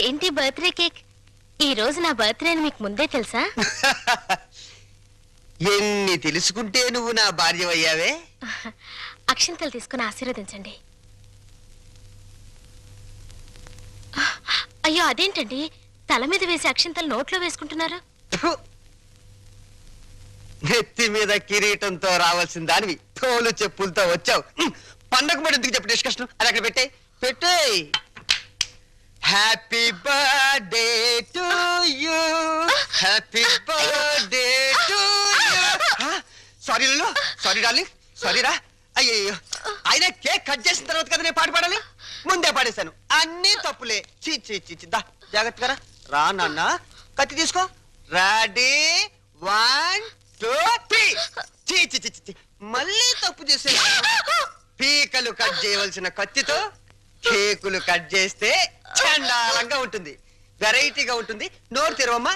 ఏంటి birthday cake? ఈ రోజు నా బర్త్డే అని మీకు ముందే తెలుసా? ఎన్ని తెలుసుకుంటే నువ్వు నా భార్య అయ్యావే. అక్షింతలు తీసుకుని ఆశీర్వదించండి. అయ్యో అదేంటండి, తల మీద వేసి అక్షింతలు నోట్లో వేసుకుంటున్నారు? నెత్తి మీద కిరీటంతో రావాల్సిన దానివి తోలు చెప్పులతో వచ్చావు. పండగ మరి ఎందుకు చెప్పు డిస్కషన్? అది అక్కడ పెట్టే. Happy birthday to you, happy birthday to you. Sorry Lallu, sorry darling, sorry రా. అయ్యో ఆయన కేక్ కట్ చేసిన తర్వాత కదా నేను పాట పాడాలి, ముందే పాడేశాను. అన్ని తప్పులే. చీ చీ చీ దా జాగ్రత్తగా రా నాన్న. కత్తి తీసుకో. రెడీ 1 2 3. చీ చీ చీ చీ మళ్ళీ తప్పు చేసే. పీకలు కట్ చేయవలసిన కత్తితో కేకులు కట్ చేస్తే చండాలంగా ఉంటుంది, వెరైటీగా ఉంటుంది. నోరు తెరవమ్మా,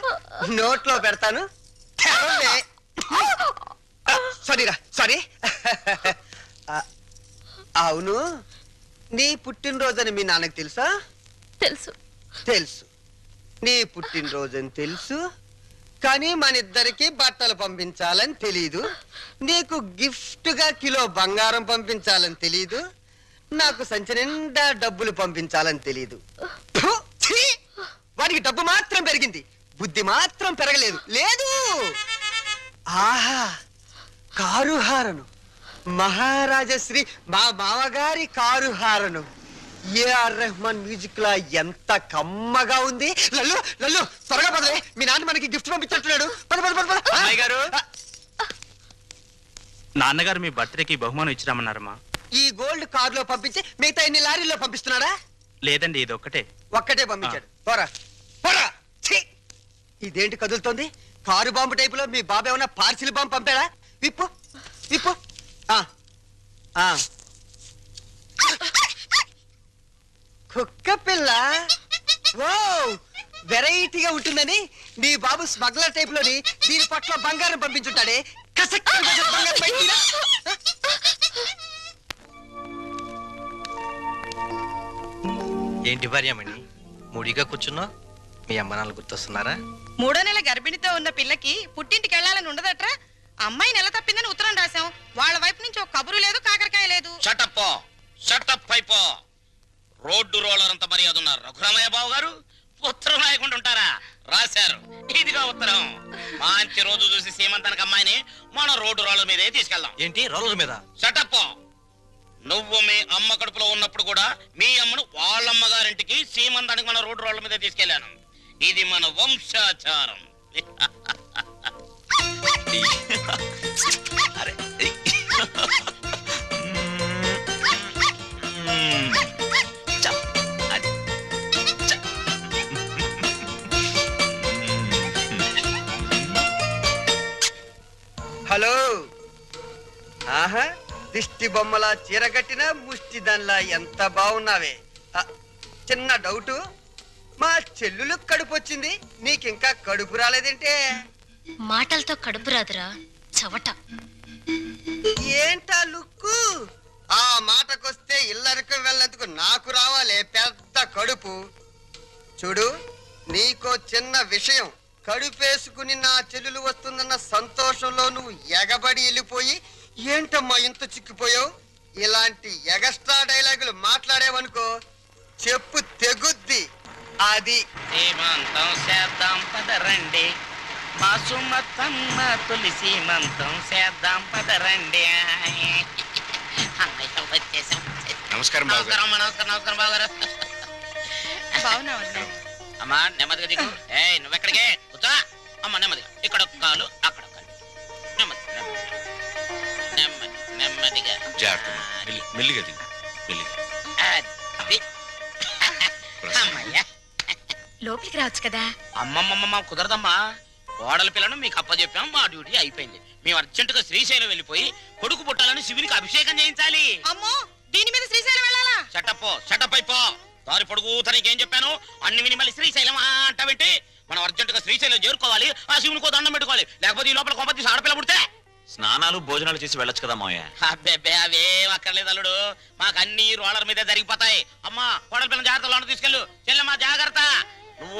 నోట్లో పెడతాను. సారీరా, సారీ. అవును, నీ పుట్టినరోజని మీ నాన్నకు తెలుసా? తెలుసు. తెలుసు, నీ పుట్టినరోజని తెలుసు. కానీ మన ఇద్దరికి బట్టలు పంపించాలని తెలీదు. నీకు గిఫ్ట్ గా కిలో బంగారం పంపించాలని తెలీదు. నాకు సంచి నిండా డబ్బులు పంపించాలని తెలీదు. వాడికి డబ్బు మాత్రం పెరిగింది, బుద్ధి మాత్రం పెరగలేదు. లేదు. ఆహా, కారు హారను, మహారాజశ్రీ మా మామగారి car horn. A R Rahman music లా ఎంత కమ్మగా ఉంది. లల్లు లల్లు త్వరగా పదలే, మీ నాన్న మనకి గిఫ్ట్ పంపించున్నాడు. పద పద పద పద. అమ్మాయి గారు, నాన్నగారు మీ బర్త్డేకి బహుమానం ఇచ్చిరామన్నారమ్మా. ఈ గోల్డ్ కార్ లో పంపించి మిగతా ఎన్ని లారీల్లో పంపిస్తున్నాడా? లేదండి, ఇది ఒక్కటే పంపించాడు. పోరా పోరా. ఇదేంటి కదులుతోంది? కారు బాంబు టైపులో మీ బాబు ఏమన్నా పార్సిల్ బాంబు పంపాడా? విప్పు విప్పు. కుక్క పిల్ల. ఓ, వెరైటీగా ఉంటుందని నీ బాబు స్మగ్లర్ టైప్ లోని దీని పట్ల బంగారం పంపించుంటాడే. ఏంటి భార్యమణి మూడిగా కూర్చున్నావు? మీ అమ్మ నాన్న గుర్తొస్తున్నారా? 3వ నెల గర్భిణితో ఉన్న పిల్లకి పుట్టింటికి వెళ్ళాలని ఉండదట్రా. అమ్మాయి నెల తప్పిందని ఉత్తరం రాశాం. వాళ్ళ వైపు నుంచి ఒక కబురు లేదు, కాకరకాయ లేదు. షటప్ అయిపో. రోడ్డు రోలర్ అంత మర్యాద ఉన్నారు రఘురామయ్య బాబు గారు. ఉత్తరం రాయకుండా ఉంటారా? రాశారు. ఇదిగా ఉత్తరం. మంచి రోజు చూసి సీమంతానికి అమ్మాయిని మనం రోడ్డు రోలర్ మీదే తీసుకెళ్దాం. ఏంటి రోలర్ మీద? షటప్. నువ్వు మీ అమ్మ కడుపులో ఉన్నప్పుడు కూడా మీ అమ్మను వాళ్ళమ్మగారింటికి సీమంతానికి మన రోడ్డు రోలర్ మీద తీసుకెళ్లాను. ఇది మన వంశాచారం. హలో. ఆహా, దిష్టి బొమ్మలా చీరగట్టిన ముష్టి దానిలా ఎంత బాగున్నావే. చిన్న డౌటు, మా చెల్లులు కడుపు వచ్చింది, నీకింకా కడుపు రాలేదేంటే? మాటలతో కడుపు రాదురా చవట. ఏంటా లుక్కు? ఆ మాటకొస్తే ఇల్లరికి వెళ్ళేందుకు నాకు రావాలే పెద్ద కడుపు. చూడు, నీకో చిన్న విషయం. కడుపేసుకుని నా చెల్లెలు వస్తుందన్న సంతోషంలో నువ్వు ఎగబడి వెళ్ళిపోయి ఏంటమ్మా ఇంత చిక్కిపోయావు? ఇలాంటి ఎగస్ట్రా డైలాగులు మాట్లాడేవనుకో చెప్పు తెగుద్ది. అది సీమంతం చేద్దాం పదరండి, మా సుమతమ్మ తొలి సీమంతం చేద్దాం పదరండి. నమస్కారం నమస్కారం నమస్కారం బాబు గారు. బాగున్నావన్నా? అమ్మా నెమ్మదిగా దిగు. నువ్వెక్కడికే కూర్చో. అమ్మ నెమ్మదిగా, ఇక్కడ ఒక కాలు అక్కడ ఒక కాలు. నెమ్మది నెమ్మది నెమ్మదిగా మెల్లిగా దిగు. అమ్మయ్యా, లోపలికి రావచ్చు కదా. అమ్మమ్మమ్మ కుదరదమ్మా. కోడల పిల్లను మీకు అప్పచెప్పాం, మా డ్యూటీ అయిపోయింది. మేము అర్జెంటుగా శ్రీశైలం వెళ్ళిపోయి కొడుకు పుట్టాలని శివునికి అభిషేకం చేయించాలి. అమ్మో, దీని మీద శ్రీశైలం వెళ్ళాలా? షటప్ అయిపో. దారి పొడుగు తనకేం చెప్పాను? అన్ని విని మళ్ళీ శ్రీశైలం అంటావేంటి? మనం అర్జెంటుగా శ్రీశైలం చేరుకోవాలి, ఆ శివునికో దండం పెట్టుకోవాలి. లేకపోతే ఈ లోపల కొంపతి ఆడపిల్ల పుడితే స్నానాలు భోజనాలు చేసి వెళ్ళొచ్చు కదా మావయ్య. అబ్బే అవేం అక్కర్లేదు అల్లుడు, మాకు అన్ని రోలర్ మీదే జరిగిపోతాయి. అమ్మా కోడల పిల్లల జాగ్రత్త, లోన తీసుకెళ్ళు. చెల్లెమ్మా జాగ్రత్త.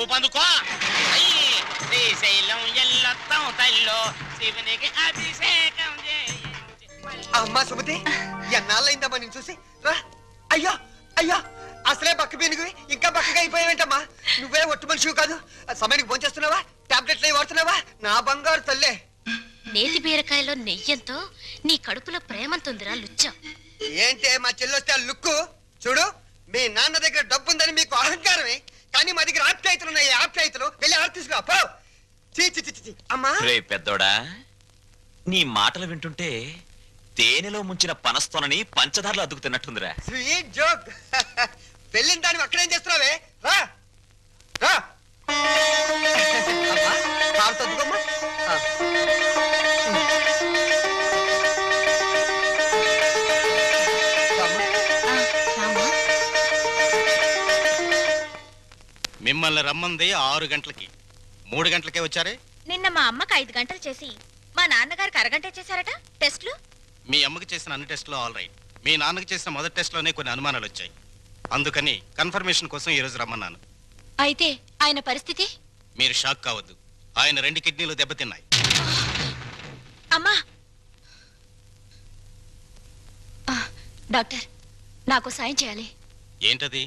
ఊపందుకో అయ్యి శ్రీశైలం ఎల్లొత్తం తల్లో శివునికి అభిషేకం చేయించి అమ్మా సుమతి ఎన్నాళ్ళైందమ్మా నేను చూసి రా. అయ్యో అయ్యో అసలే బక్క పీనుగువి ఇంకా బక్కగా అయిపోయావేంటమ్మా? నువ్వే ఒట్టు మనిషివి కాదు. సమయానికి భోంచేస్తున్నావా? టాబ్లెట్లు అవి వాడుతున్నావా? నా బంగారు తల్లే. నేతి బీరకాయలో నెయ్యంతో నీ కడుపులో ప్రేమంతుందిరా లుచ్చా. ఏంటే మా చెల్లొస్తే ఆ లుక్కు చూడు. మీ నాన్న దగ్గర డబ్బు ఉందని మీకు అహంకారమే, కానీ మా దగ్గర ఆప్యాయతలు ఉన్నాయి. ఆప్యాయతలు వెళ్ళి ఆడ తీసుకురా పో. చీ చీ చీ అమ్మా. రే పెద్దోడా, నీ మాటలు వింటుంటే తేనెలో ముంచిన పనస్తోనని పంచదారలు అద్దుకు తిన్నట్టుందిరా. Sweet joke. వెళ్ళిన దాన్ని అక్కడేం చేస్తున్నావే? రా రా. అమ్మా, కారు తద్దుకోమ్మా. మిమ్మల్ని రమ్మంది 6 గంటలకి, 3 గంటలకే వచ్చారే. నిన్న మా అమ్మకి 5 గంటలు చేసి మా నాన్నగారికి అరగంట చేశారట టెస్ట్లు. మీ అమ్మకి చేసిన అన్ని టెస్టులు ఆల్ రైట్. మీ నాన్నకి చేసిన మొదటి టెస్ట్లోనే కొన్ని అనుమానాలు వచ్చాయి. అందుకని కన్ఫర్మేషన్ కోసం ఈ రోజు రమ్మన్నాను. అయితే ఆయన పరిస్థితి? మీరు షాక్ కావద్దు. ఆయన 2 కిడ్నీలు దెబ్బతిన్నాయి. అమ్మా డాక్టర్, నాకు సాయం చేయాలి. ఏంటది?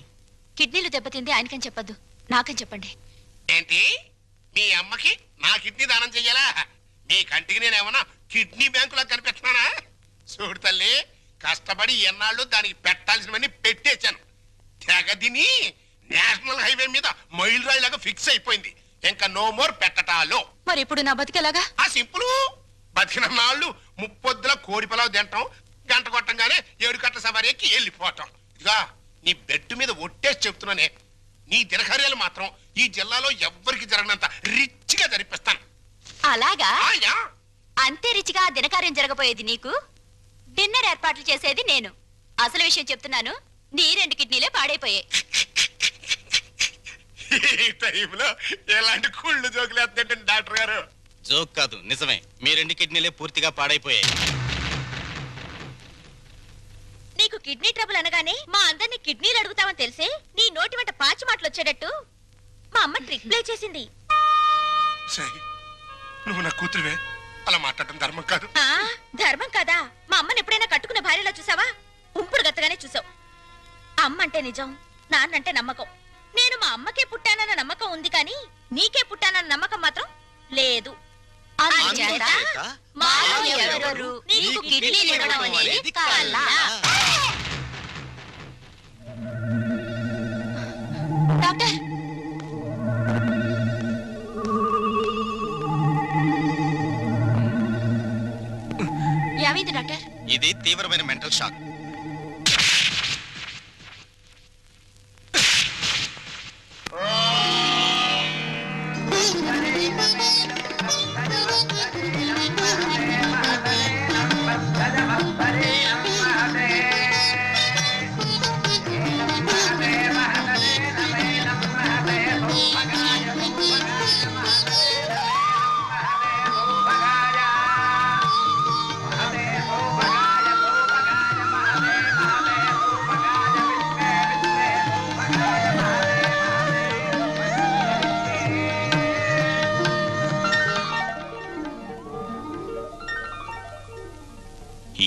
కిడ్నీలు దెబ్బతింది ఆయనకని చెప్పొద్దు, నాకని చెప్పండి. ఏంటి మీ అమ్మకి నా కిడ్నీ దానం చెయ్యాలా? మీ కంటికి నేనేమన్నా కిడ్నీ బ్యాంకులా కనిపెట్టినానా? చూడు తల్లి, కష్టపడి ఎన్నాళ్ళు దానికి పెట్టాల్సినవన్నీ పెట్టేశాను. తెగదిని నేషనల్ హైవే మీద మైల్ రాయిలాగా ఫిక్స్ అయిపోయింది. ఇంకా నో మోర్ పెట్టటాలో. మరి ఇప్పుడు నా బతికేలాగా? ఆ సింపుల్. బతికిన నాళ్ళు ముప్పొద్దుల కోడి పొలావు తింటాం, గంట కొట్టంగానే 7 గంటల సవారీ ఎక్కి వెళ్ళిపోవటం. ఇదిగా నీ బెడ్ మీద ఒట్టేసి చెప్తున్నానే, నీ దినకార్యాలు మాత్రం ఈ జిల్లాలో ఎవ్వరికి జరగనంత రిచ్గా జరిపిస్తాను. అలాగా? ఆయా అంతే రిచిగా ఆ దినకార్యం జరగబోయేది నీకు, డిన్నర్ ఏర్పాట్లు చేసేది నేను. అసలు విషయం చెప్తున్నాను, నీ 2 కిడ్నీలే పాడైపోయాయి. ఈ టైంలో ఎలాంటి కుళ్ళు జోకులు వేస్తుంటే డాక్టర్ గారు. జోక్ కాదు, నిజమే. మీ 2 కిడ్నీలే పూర్తిగా పాడైపోయాయి. నీకు కిడ్నీ ట్రబుల్ అనగానే మా అందరినీ కిడ్నీలు అడుగుతామని తెలిసే నీ నోటి వెంట పాచి మాటలు వచ్చేటట్టు మా అమ్మ ట్రిక్ ప్లే చేసింది. సై, నువ్వు నా కూతురువే, అలా మాట్లాడటం ధర్మం కాదు. ధర్మం కదా? మా అమ్మని ఎప్పుడైనా కట్టుకున్న భార్యలా చూసావా? ఉంపుడు గత్తగానే చూసావు. అమ్మ అంటే నిజం, నాన్నంటే నమ్మకం. నేను మా అమ్మకే పుట్టానన్న నమ్మకం ఉంది, కానీ నీకే పుట్టానన్న నమ్మకం మాత్రం లేదు. అందుచేత మాలో ఎవరెవరు నీకు కిడ్నీలు ఇవ్వడం అనేది కల్లా. డాక్టర్, ఏమైంది డాక్టర్? ఇది తీవ్రమైన మెంటల్ షాక్.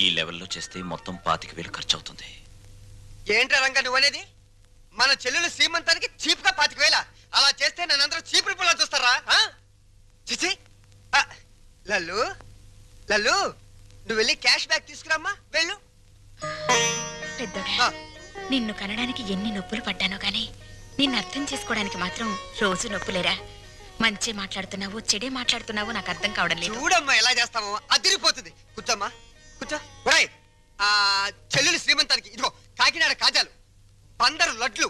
ఈ లెవెల్లో చేస్తే మొత్తం 25,000 ఖర్చు అవుతుంది. ఏంట్రా రంగా నువ్వనేది? మన చెల్లెలు శ్రీమంతానికి చీప్ గా 25,000? అలా చేస్తే నన్నందరూ చీప్ రిపుల్లా చూస్తారా? చిచి. లల్లు లల్లు, నువ్వు వెళ్ళి క్యాష్ బ్యాక్ తీసుకురామ్మా, వెళ్ళు. పెద్దోడా, నిన్ను కనడానికి ఎన్ని నొప్పులు పడ్డానో గానీ నిన్ను అర్థం చేసుకోవడానికి మాత్రం రోజు నొప్పులేరా. మంచి మాట్లాడుతున్నావు, చెడే మాట్లాడుతున్నావు నాకు అర్థం కావడం లేదు. చూడమ్మా ఎలా చేస్తావో, అదిరిపోతుంది. కూర్చోమ్మా, కూర్చో. ఒరేయ్, చెల్లెలు శ్రీమంతానికి ఇదిగో కాకినాడ కాజాలు, 12 లడ్లు,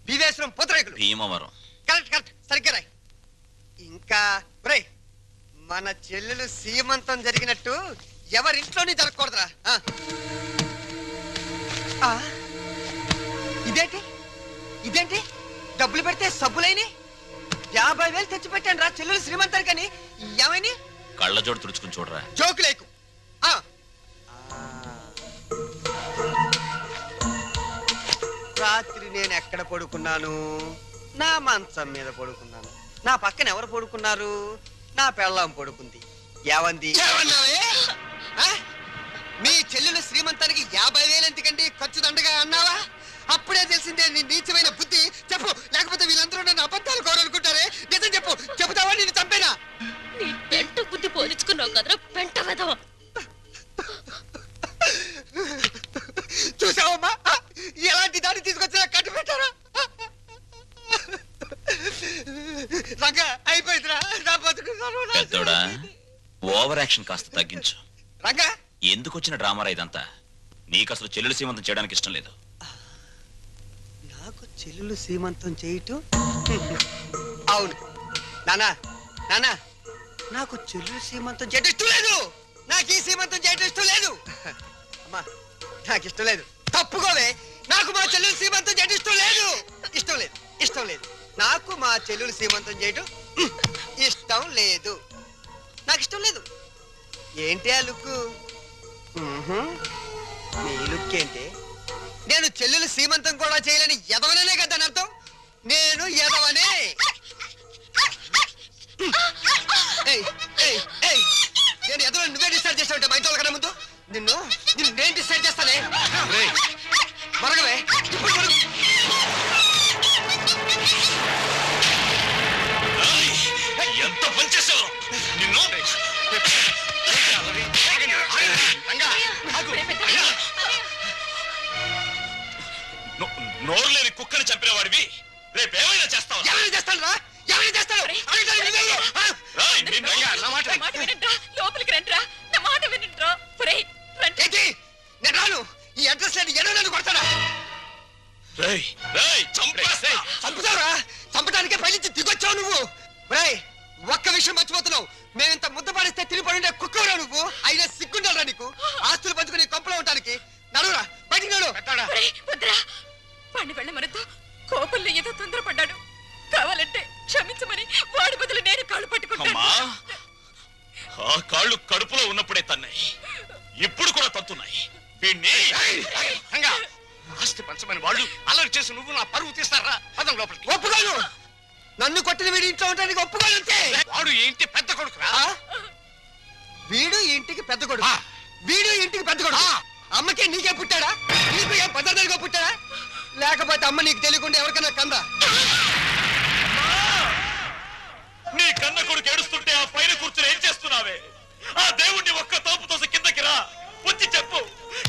బీవేశ్వరం పూతరేకులు. భీమవరం. కరెక్ట్ కరెక్ట్, సరిగ్గా రాయ్. ఇంకా ఒరేయ్, మన చెల్లెలు శ్రీమంతం జరిగినట్టు ఎవరింట్లోనే జరగకూడదురా. ఇదేంటి ఇదేంటి డబ్బులు పెడితే సబ్బులైని 50,000 తెచ్చి పెట్టాను రా చెల్లెలు శ్రీమంతానికని. ఏమైనా కళ్ళజోడు తుడుచుకుని చూడరా. జోకు లేకు. రాత్రి నేను ఎక్కడ పడుకున్నాను? నా మంచం మీద పడుకున్నాను. నా పక్కన ఎవరు పడుకున్నారు? నా పెళ్ళాం పడుకుంది. ఏవంది? మీ చెల్లెలు శ్రీమంతానికి 50,000 ఎందుకండి ఖర్చు దండగా అన్నావా? అప్పుడే తెలిసిందే నీ నీచమైన బుద్ధి. చెప్పు, లేకపోతే వీళ్ళందరూ నన్ను అబద్ధాలు కోరనుకుంటారే. నిజం చెప్పు, చెబుతావా నేను చంపేనా? నీ పెంట బుద్ధి పోల్చుకున్నావు కదరా పెంట వెధవ. చూసావమ్మా, ఎలాంటి దాన్ని తీసుకొచ్చినా కట్టు పెట్టారా? రంగా అయిపోయిందిరా నా బతుకు. పెద్దోడా, ఓవర్ యాక్షన్ కాస్త తగ్గించు. రంగా, ఎందుకు వచ్చిన డ్రామారా ఇదంతా? నీకు అసలు చెల్లెలు సీమంతం చేయడానికి ఇష్టం లేదు. నాకు చెల్లెలు సీమంతం చేయటం? అవును నానా, నానా, నాకు చెల్లెలు సీమంతం చేయటం ఇష్టం లేదు. నాకు ఈ సీమంతం చేయటం ఇష్టం లేదు. అమ్మా, నాకు ఇష్టం లేదు. తప్పుకోవే. నాకు మా చెల్లెలు సీమంతం చేయటం ఇష్టం లేదు. ఇష్టం లేదు, ఇష్టం లేదు. నాకు మా చెల్లెలు సీమంతం చేయటం ఇష్టం లేదు. నాకు ఇష్టం లేదు. ఏంటి ఆ లుక్కు? నీ లుక్ ఏంటి? నేను చెల్లెలు సీమంతం కూడా చేయలేని ఎదవనే కదా అని అర్థం. నేను ఎదవనే. నేను ఎదవ నువ్వే డిసైడ్ చేస్తావు మా ఇంట్లో కన్నా ముందు. నిన్ను నేను డిసైడ్ చేస్తానే. మరగవే. ఎంత పనిచేసావు నిన్ను! నోరు లేని కుక్కని చంపిన వాడివి రేపేమైనా చేస్తావు? ఎవరిని చేస్తాను రా? ఎవరిని చేస్తాను? లోపలికి రండి రా. నా మాట వినండి రా. ఏంటి? నేను రాను. ఈ అడ్రస్ లేని ఎన్నో నన్ను కొడతాడా? చంపుతావురా? చంపడానికే పైనుంచి దిగొచ్చావు నువ్వు. రేయ్, ఒక్క విషయం మర్చిపోతున్నావు. మేమింత ముద్ద పాడిస్తే తిరిగి పడి కుక్కవరా నువ్వు. అయినా సిగ్గుండాలరా నీకు? ఆస్తులు పంచుకుని కొంపలో ఉంటానికి. నడువురా, బయటికి నడు. వాడిని వెళ్ళమనతో కోపంలో ఏదో తొందరపడ్డాడు. కావాలంటే క్షమించమని వాడి బదులు నేను కాళ్ళు పట్టుకుంటాను. ఆ కాళ్ళు కడుపులో ఉన్నప్పుడే తన్నాయి, ఇప్పుడు కూడా తత్తున్నాయి. వీణ్ణి ఆస్తి పంచమని వాళ్ళు అల్లరి చేసి నువ్వు నా పరువు తీస్తారా? పదం లోపలికి. ఒప్పుకోను. నన్ను కొట్టిన వీడి ఇంట్లో ఉండడానికి ఒప్పుకోను. అంతే. వాడు ఏంటి పెద్ద కొడుకురా? వీడు ఇంటికి పెద్ద కొడుకు. వీడు ఇంటికి పెద్ద కొడుకు. అమ్మకే నీకే పుట్టాడా? నీకు ఏం పద్ధతిగా పుట్టాడా? లేకపోతే అమ్మ నీకు తెలియకుండా ఎవరికైనా కందా? నీ కన్న కొడుకు ఏడుస్తుంటే ఆ పైన కూర్చుని ఏం చేస్తున్నావే? ఆ దేవుణ్ణి ఒక్క తోపుతో కిందకి రా, వచ్చి చెప్పు.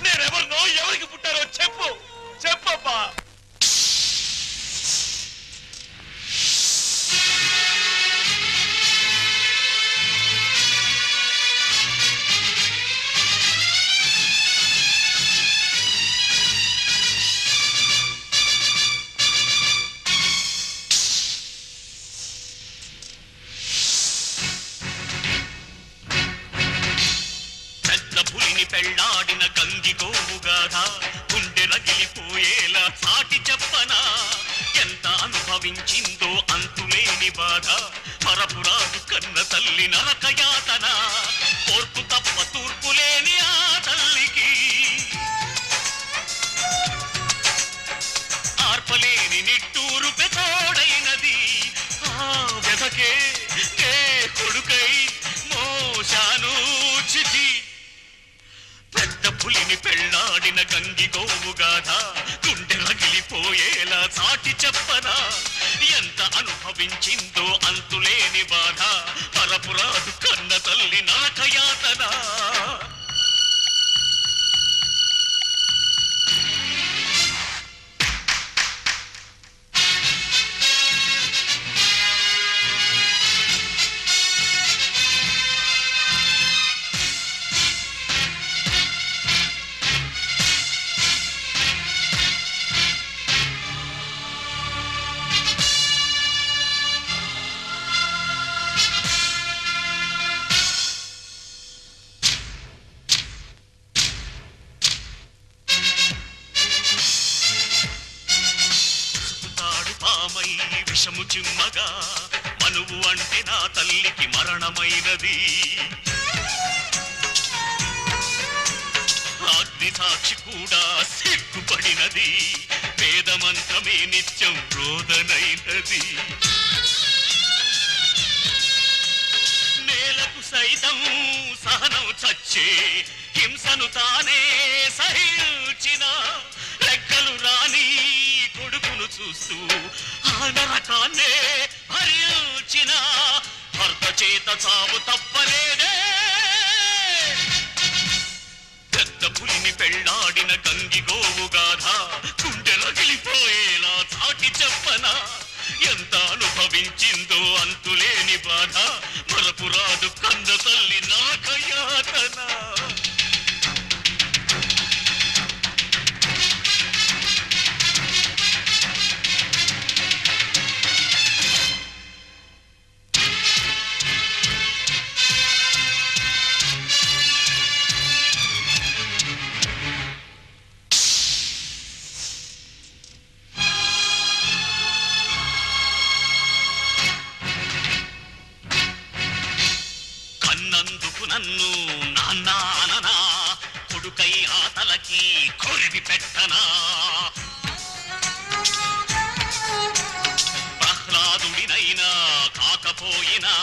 నేనెవరినో ఎవరికి పుట్టారో చెప్పు. చెప్పమ్మా. పెళ్ళాడిన గంగి గోవుగాథ గుండె రగిలిపోయేలా సాటి చెప్పనా? ఎంత అనుభవించిందో అంతులేని బాధ, పరపురాదు కన్న తల్లి నరకయాతన. ఓర్పు తప్ప తూర్పు లేని ఆ తల్లికి ఆర్పలేని నిట్టూరు పెతోడైనది. ఆ వెదకే నే కొడుకై మోశాను చితి. పెద్ద పులిని పెళ్ళాడిన గంగి గోవుగాథ గుండె రగిలిపోయేలా సాటి చెప్పనా? ఎంత అనుభవించిందో అంతులేని బాధ, పరపురాదు కన్న తల్లి నరకయాతన. విషము చిమ్మగా మనువు అంటే నా తల్లికి మరణమైనది. అగ్ని సాక్షి కూడా సిగ్గుపడినది. పేద వేదమంతమే నిత్యం రోదనైనది నేలకు సైతం సహనం చచ్చే హింసను తానే సహించిన లెక్కలు రాని కొడుకును చూస్తూ ఆ నరకాన్నే భరించిన భర్త చేత చావు తప్పలేదే పెద్ద పులిని పెళ్ళాడిన గంగి గోవు గాథ గుండె రగిలిపోయేలా చాటి చెప్పనా ఎంత అనుభవించిందో అంతులేని బాధ మరపురాదు కంద తల్లి నాకయాతన నన్ను నాన్నా కొడుకై ఆతలకి కొరివి పెట్టనా ప్రహ్లాదుడినైనా కాకపోయినా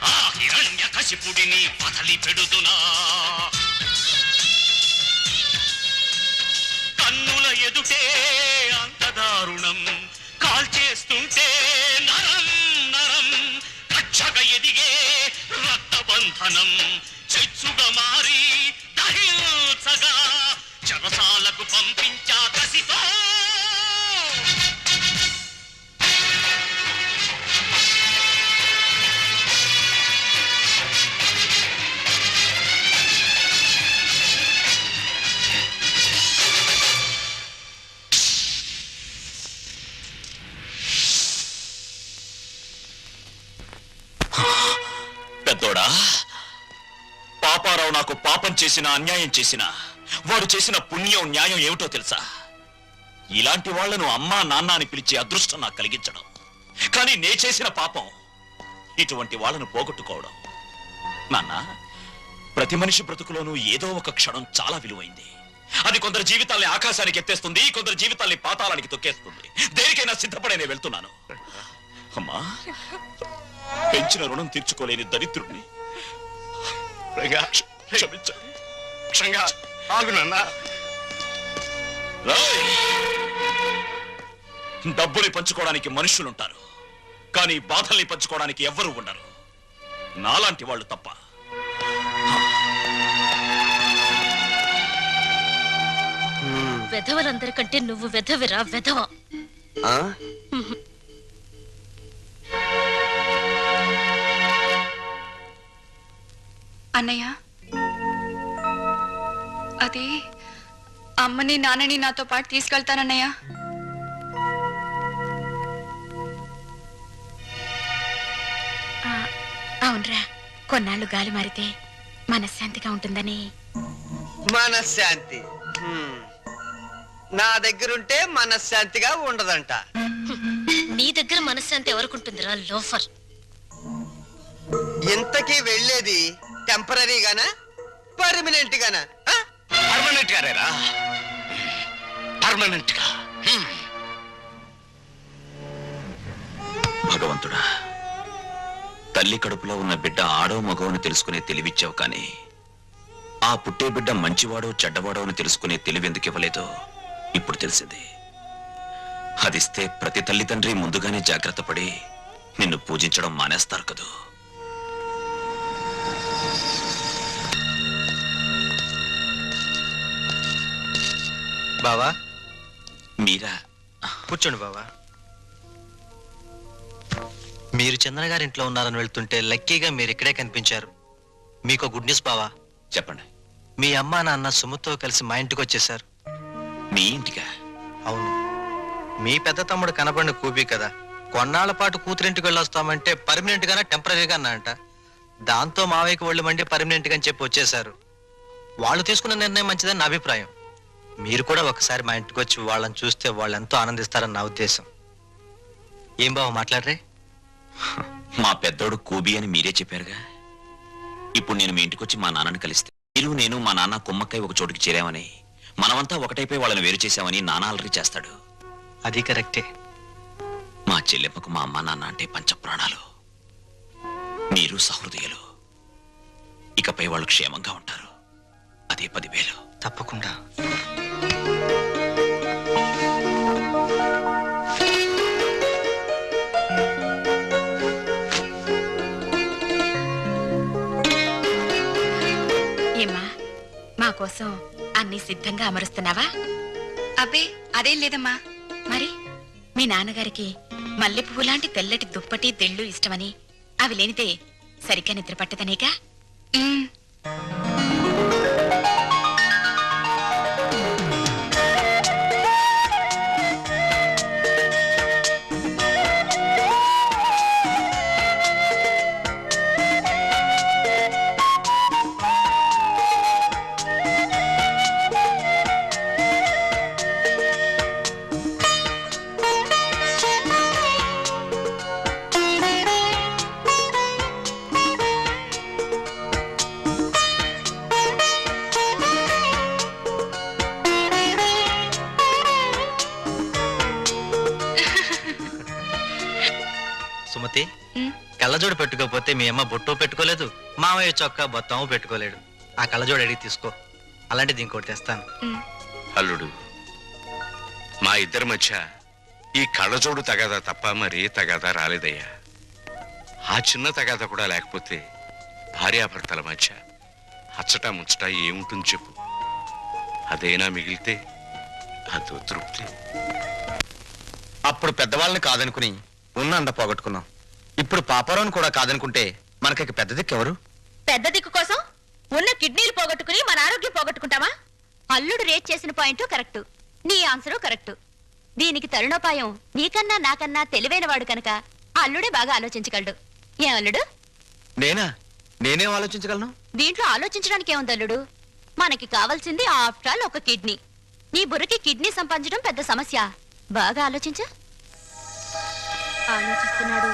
ఆ హిరణ్య కశిపుడిని వదలి పెడుతున్నా కన్నుల ఎదుటే అంత దారుణం కాల్చేస్తుంటే నరం నరం కక్షగా ఎదిగే రక్తబంధనం చెచ్చుగా మారి దహించగా చెరసాలకు పంపించా కసితో పెద్దోడా పాపారావు నాకు పాపం చేసిన అన్యాయం చేసిన వాడు చేసిన పుణ్యం న్యాయం ఏమిటో తెలుసా ఇలాంటి వాళ్లను అమ్మా నాన్న అని పిలిచే అదృష్టం నాకు కలిగించడం కానీ నే చేసిన పాపం ఇటువంటి వాళ్ళను పోగొట్టుకోవడం నాన్న ప్రతి మనిషి బ్రతుకులోనూ ఏదో ఒక క్షణం చాలా విలువైంది అది కొందరు జీవితాల్ని ఆకాశానికి ఎత్తేస్తుంది కొందరు జీవితాల్ని పాతాళానికి తొక్కేస్తుంది దేనికైనా సిద్ధపడేనే వెళ్తున్నాను అమ్మా పెంచిన రుణం తీర్చుకోలేని దరిద్రుణ్ణి డబ్బుని పంచుకోవడానికి మనుషులుంటారు కానీ బాధల్ని పంచుకోవడానికి ఎవ్వరూ ఉండరు నాలాంటి వాళ్ళు తప్ప వెధవలందరికంటే నువ్వు వెధవిరా వెధవ అన్నయ్య అది అమ్మని నాన్నని నాతో పాటు తీసుకెళ్తానన్నయ్య అవునరా కొన్నాళ్ళు గాలి మారితే మనశ్శాంతిగా ఉంటుందని మనశ్శాంతి నా దగ్గరుంటే మనశ్శాంతిగా ఉండదంట నీ దగ్గర మనశ్శాంతి ఎవరుకుంటుందిరా లోఫర్ ఇంతకీ వెళ్ళేది టెంపరీగానా పర్మనెంట్ గానా పర్మనెంట్ గారేరా పర్మనెంట్ గా భగవంతుడా తల్లి కడుపులో ఉన్న బిడ్డ ఆడో మగవని తెలుసుకునే తెలివిచ్చావు కానీ ఆ పుట్టే బిడ్డ మంచివాడో చెడ్డవాడో అని తెలుసుకునే తెలివి ఎందుకు ఇవ్వలేదో ఇప్పుడు తెలిసింది అదిస్తే ప్రతి తల్లిదండ్రి ముందుగానే జాగ్రత్త పడి నిన్ను పూజించడం మానేస్తారు కదూ బావా మీరా కూర్చోండి బావా మీరు చంద్ర గారి ఇంట్లో ఉన్నారని వెళ్తుంటే లక్కీగా మీరు ఇక్కడే కనిపించారు మీకు గుడ్ న్యూస్ బావా చెప్పండి మీ అమ్మా నాన్న సుముతో కలిసి మా ఇంటికి వచ్చేసారు మీ ఇంటికా అవును మీ పెద్ద తమ్ముడు కనపడిన కూబీ కదా కొన్నాళ్ల పాటు కూతురింటికి వెళ్ళొస్తామంటే పర్మనెంట్ గానా టెంపరీగా అన్నా అంట దాంతో మావయ్యకి ఒళ్ళు మండి పర్మనెంట్ గా అని చెప్పి వచ్చేసారు వాళ్ళు తీసుకున్న నిర్ణయం మంచిదని నా అభిప్రాయం మీరు కూడా ఒకసారి మా ఇంటికి వచ్చి వాళ్ళని చూస్తే వాళ్ళు ఎంతో ఆనందిస్తారని నా ఉద్దేశం ఏం బావ మాట్లాడరే మా పెద్దోడు కూబీ అని మీరే చెప్పారుగా ఇప్పుడు నేను మీ ఇంటికి వచ్చి మా నాన్నని కలిస్తే మీరు నేను మా నాన్న కుమ్మక్కై ఒక చోటుకి చేరామని మనమంతా ఒకటైపోయి వాళ్ళని వేరు చేశామని నాన్న అలరి చేస్తాడు అది కరెక్టే. మా చెల్లెమ్మకు మా అమ్మ నాన్న అంటే పంచప్రాణాలు. మీరు సహృదయులు. ఇకపై వాళ్ళు క్షేమంగా ఉంటారు. అదే 10,000. తప్పకుండా. ఏమ్మా, మా కోసం అన్ని సిద్ధంగా అమరుస్తున్నావా? అబ్బే అదేం లేదమ్మా. మరి మీ నాన్నగారికి మల్లె పువ్వు లాంటి తెల్లటి దుప్పటి తెళ్ళు ఇష్టమని అవి లేనిదే సరిగ్గా నిద్ర పట్టదనేగా. ఉమ్, సుమతి, ఉమ్. కళ్ళజోడు పెట్టుకోకపోతే మీ అమ్మ బొట్టు పెట్టుకోలేదు, మామయ్య చొక్కా బొత్తము పెట్టుకోలేడు. ఆ కళ్ళజోడు అడిగి తీసుకో, అలాంటిది ఇంకోటి తెస్తాను. అల్లుడు, మా ఇద్దరి మధ్య ఈ కళ్ళజోడు తగాదా తప్ప మరీ తగాదా రాలేదయ్యా. ఆ చిన్న తగాదా కూడా లేకపోతే భార్యాభర్తల మధ్య అచ్చటా ముచ్చట ఏముంటుంది చెప్పు? అదైనా మిగిలితే అదో తృప్తి. అప్పుడు పెద్దవాళ్ళని కాదనుకుని ఉన్న అండ పోగొట్టుకున్నాం. ఇప్పుడు పాపారావుని కూడా కాదనుకుంటే మనకి పెద్ద దిక్కు ఎవరు? పెద్ద దిక్కు కోసం ఉన్న కిడ్నీలు పోగొట్టుకుని మన ఆరోగ్యం పోగొట్టుకుంటావా? అల్లుడు రేట్ చేసిన పాయింట్ కరెక్ట్, నీ ఆన్సరు కరెక్ట్. దీనికి తరుణోపాయం నీకన్నా నాకన్నా తెలివైన వాడు కనుక అల్లుడే బాగా ఆలోచించగలడు. ఏం అల్లుడు? నేనేం ఆలోచించగలను? దీంట్లో ఆలోచించడానికి ఏముంది అల్లుడు? మనకి కావాల్సింది ఆఫ్టర్ ఆల్ ఒక కిడ్నీ. నీ బుర్రకి కిడ్నీ సంపాదించడం పెద్ద సమస్య. బాగా ఆలోచించు. ఆలోచిస్తున్నాడు.